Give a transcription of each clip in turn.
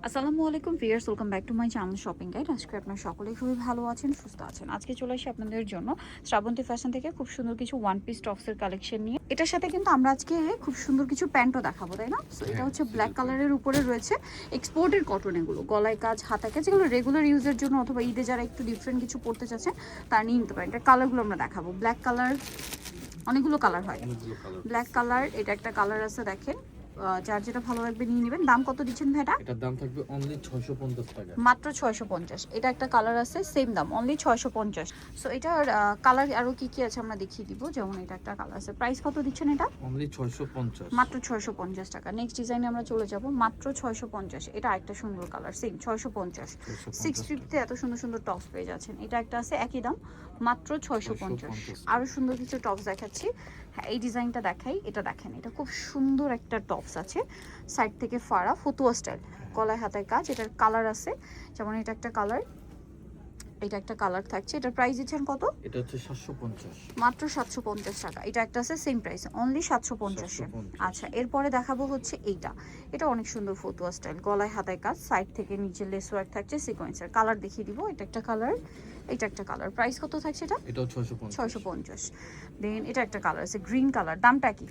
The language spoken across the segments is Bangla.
আসসালামু আলাইকুম viewers, welcome back to my channel shopping guide. আজকে আপনারা সকলেই খুবই ভালো আছেন, সুস্থ আছেন। আজকে চলে আসি আপনাদের জন্য শ্রাবন্তী ফ্যাশন থেকে খুব সুন্দর কিছু ওয়ান পিস টপসের কালেকশন নিয়ে। এটার সাথে কিন্তু আমরা আজকে খুব সুন্দর কিছু প্যান্টও দেখাবো, তাই না? সো এটা হচ্ছে ব্ল্যাক কালারের উপরে রয়েছে এক্সপোর্টের কটন, এগুলো গলায় কাজ, হাতা কাজ, এগুলো রেগুলার ইউজের জন্য অথবা ঈদে যারা একটু ডিফারেন্ট কিছু পড়তে চাচ্ছেন তারা নিয়ে নিতে পারেন। এটার কালারগুলো আমরা দেখাবো। ব্ল্যাক কালার, অনেকগুলো কালার হয়। ব্ল্যাক কালার, এটা একটা কালার আছে, দেখেন যার যেটা ভালো লাগবে নিয়ে নেবেন। দাম কত দিচ্ছেন ভাইটা? এটার দাম থাকবে অনলি 650 টাকা, মাত্র 650। এটা একটা কালার আছে, সেম দাম অনলি 650। সো এটার কালার আরো কি কি আছে আমরা দেখিয়ে দিব। যেমন এটা একটা কালার আছে, প্রাইস কত দিচ্ছেন এটা? অনলি 650, মাত্র 650 টাকা। নেক্সট ডিজাইনে আমরা চলে যাব, মাত্র 650। এটা একটা সুন্দর কালার, সেম 650। 650 এত সুন্দর সুন্দর টপস পেয়ে যাচ্ছেন। এটা একটা আছে একই দাম, মাত্র 650। আরো সুন্দর কিছু টপস দেখাচ্ছি। হ্যাঁ, এই ডিজাইনটা দেখাই। এটা দেখেন, এটা খুব সুন্দর একটা টপস আছে, সাইড থেকে ফাড়া ফতুয়া স্টাইল, গলায় হাতায় কাজ। এটার কালার আছে, যেমন এটা একটা কালার, এটা একটা কালার থাকছে। এটার প্রাইস দিচ্ছেন কত? এটা হচ্ছে 750, মাত্র 750 টাকা। এটা একটা আছে সেম প্রাইস, অনলি 750 এ। আচ্ছা, এরপরে দেখাবো হচ্ছে এইটা। এটা অনেক সুন্দর ফতুয়া স্টাইল, গলায় হাতায় কাজ, সাইড থেকে নিচে লেস ওয়ার্ক থাকছে, সিকোয়েন্সের। কালার দেখিয়ে দিব। এটা একটা কালার, এটা একটা কালার। প্রাইস কত থাকছে এটা? এটাও 650, 650। দেন এটা একটা কালার আছে গ্রিন কালার, দামটা কি?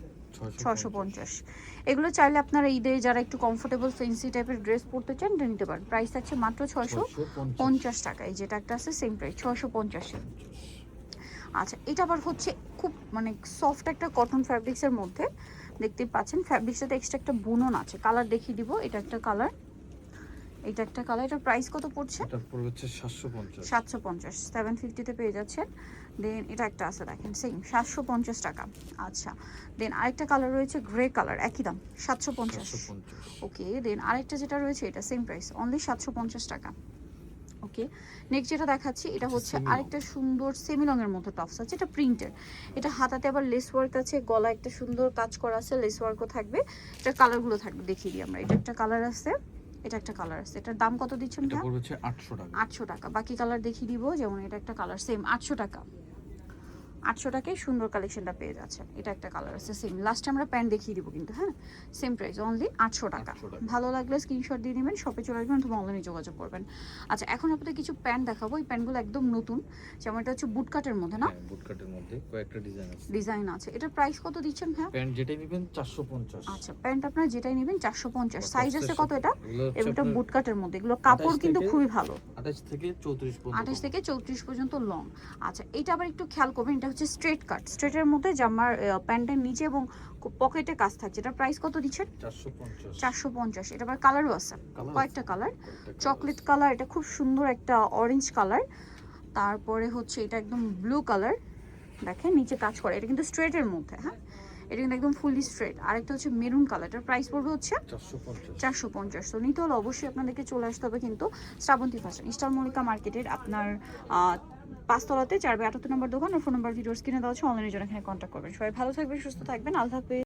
650। এগুলো চাইলে আপনারা ঈদে যারা একটু কমফোর্টেবল ফেন্সি টাইপের ড্রেস পরতে চান এটা নিতে পারেন। প্রাইস থাকছে মাত্র 650 টাকা। এই যেটা একটা আছে সেম প্রাইস 650। আচ্ছা, এটা আবার হচ্ছে খুব মানে সফট একটা কটন ফ্যাব্রিক্সের মধ্যে, দেখতে পাচ্ছেন ফ্যাব্রিক্সটাতে এক্সট্রা একটা বুনন আছে। কালার দেখিয়ে দিব। এটা একটা কালার, এটা একটা কালার। এটার প্রাইস কত পড়ছে? এটা পড়বে হচ্ছে 750, 750, 750 তে পেয়ে যাচ্ছেন। দেন এটা একটা আছে, দেখেন সেম 750 টাকা। আচ্ছা, দেন আরেকটা কালার রয়েছে গ্রে কালার, একই দাম 750। ওকে, দেন আরেকটা যেটা রয়েছে এটা সেম প্রাইস, অনলি 750 টাকা। ওকে, নেক্সট যেটা দেখাচ্ছি এটা হচ্ছে আরেকটা সুন্দর সেমিলং এর মধ্যে টপস আছে। এটা প্রিন্টের, এটা হাতাতে আবার লেস ওয়ার্ক আছে, গলা একটা সুন্দর কাজ করা আছে, লেস ওয়ার্কও থাকবে। এটা কালারগুলো থাকবে দেখিয়ে দিই আমরা। এটা একটা কালার আছে, এটা একটা কালার আছে। এটার দাম কত দিচ্ছেন? এটা পড়বে হচ্ছে 800 টাকা। 800 টাকা। বাকি কালার দেখিয়ে দিব। যেমন এটা একটা কালার, সেম 800 টাকা। 800 টাকায় সুন্দর কালেকশনটা পেয়ে যাচ্ছেন। এটা একটা কালার আছে সেম। লাস্টে আমরা প্যান্ট দেখিয়ে দিব কিন্তু, হ্যাঁ, সেম প্রাইস অনলি 800 টাকা। ভালো লাগলে স্ক্রিনশট দিয়ে নেবেন, শপে চলে আসবেন অথবা অনলাইনে যোগাযোগ করবেন। আচ্ছা, এখন আপনাদের কিছু প্যান্ট দেখাবো। এই প্যান্টগুলো একদম নতুন, যেমন এটা হচ্ছে বুটকাটের মধ্যে, না? বুটকাটের মধ্যে কয়েকটা ডিজাইন আছে, ডিজাইন আছে। এটার প্রাইস কত দিচ্ছেন ভাই? প্যান্ট যেটাই নেবেন 450। আচ্ছা, প্যান্ট আপনারা যেটাই নেবেন 450। সাইজ আছে কত এটা? এটা এটা বুটকাটের মধ্যে, এগুলো কাপড় কিন্তু খুবই ভালো। 28 থেকে 34 পর্যন্ত, 28 থেকে 34 পর্যন্ত লং। আচ্ছা, এটা আবার একটু খেয়াল করবেন, এটা হচ্ছে স্ট্রেট কাট, স্ট্রেটের মধ্যে জামার প্যান্টের নিচে এবং পকেটে কাজ থাকছে। এটা প্রাইস কত দিচ্ছেন? 450, 450। এটা আবার কালারও আছে, কয়েকটা কালার। চকলেট কালার, এটা খুব সুন্দর একটা অরেঞ্জ কালার। তারপরে হচ্ছে এটা একদম ব্লু কালার, দেখেন নিচে কাজ করে। এটা কিন্তু স্ট্রেটের মধ্যে, হ্যাঁ, এটা কিন্তু একদম ফুলি স্ট্রেট। আরেকটা হচ্ছে মেরুন কালার, এটার প্রাইস পড়বে হচ্ছে 450। তো নিতে হলে অবশ্যই আপনাদেরকে চলে আসতে হবে কিন্তু শ্রাবন্তী ফ্যাশন, স্টার মল্লিকা মার্কেটের আপনার 5 তলাতে 4/78 নম্বর দোকান। আর ফোন নাম্বার ভিডিওস কিনে দেওয়া হচ্ছে, অনলাইনে জন্য এখানে কন্ট্যাক্ট করবেন। সবাই ভালো থাকবেন, সুস্থ থাকবেন, আল্লাহ হাফেজ।